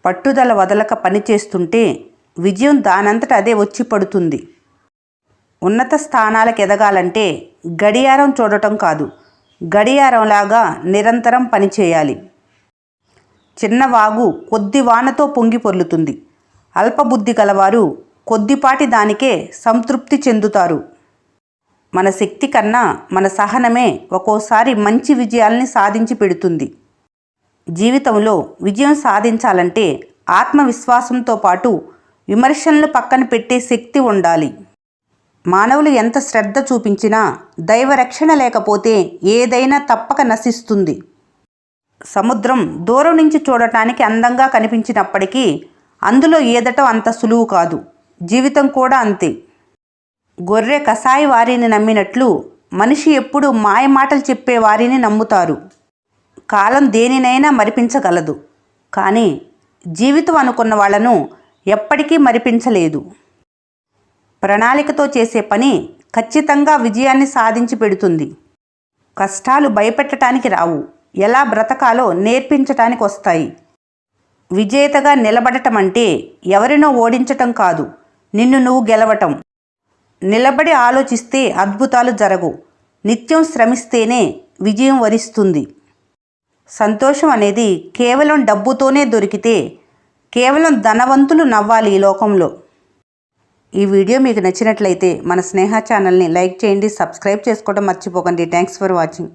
పట్టుదల వదలక పనిచేస్తుంటే విజయం దానంతట అదే వచ్చి పడుతుంది. ఉన్నత స్థానాలకు ఎదగాలంటే గడియారం చూడటం కాదు, గడియారంలాగా నిరంతరం పనిచేయాలి. చిన్నవాగు కొద్ది వానతో పొంగి పొర్లుతుంది. అల్పబుద్ధి గలవారు కొద్దిపాటి దానికే సంతృప్తి చెందుతారు. మన శక్తి కన్నా మన సహనమే ఒక్కోసారి మంచి విజయాల్ని సాధించి పెడుతుంది. జీవితంలో విజయం సాధించాలంటే ఆత్మవిశ్వాసంతో పాటు విమర్శలను పక్కన పెట్టే శక్తి ఉండాలి. మానవులు ఎంత శ్రద్ధ చూపించినా దైవరక్షణ లేకపోతే ఏదైనా తప్పక నశిస్తుంది. సముద్రం దూరం నుంచి చూడటానికి అందంగా కనిపించినప్పటికీ అందులో ఈదటం అంత సులువు కాదు. జీవితం కూడా అంతే. గొర్రె కసాయి వారిని నమ్మినట్లు మనిషి ఎప్పుడూ మాయమాటలు చెప్పే వారిని నమ్ముతారు. కాలం దేనినైనా మరిపించగలదు, కానీ జీవితం అనుకున్న వాళ్లను ఎప్పటికీ మరిపించలేదు. ప్రణాళికతో చేసే పని ఖచ్చితంగా విజయాన్ని సాధించి పెడుతుంది. కష్టాలు భయపెట్టడానికి రావు, ఎలా బ్రతకాలో నేర్పించటానికి వస్తాయి. విజేతగా నిలబడటం అంటే ఎవరినో ఓడించటం కాదు, నిన్ను నువ్వు గెలవటం. నిలబడి ఆలోచిస్తే అద్భుతాలు జరగవు. నిత్యం శ్రమిస్తేనే విజయం వరిస్తుంది. సంతోషం అనేది కేవలం డబ్బుతోనే దొరికితే కేవలం ధనవంతులు నవ్వాలి ఈ లోకంలో. ఈ వీడియో మీకు నచ్చినట్లయితే మన స్నేహ ఛానల్ని లైక్ చేయండి, సబ్స్క్రైబ్ చేసుకోవడం మర్చిపోకండి. Thanks for watching.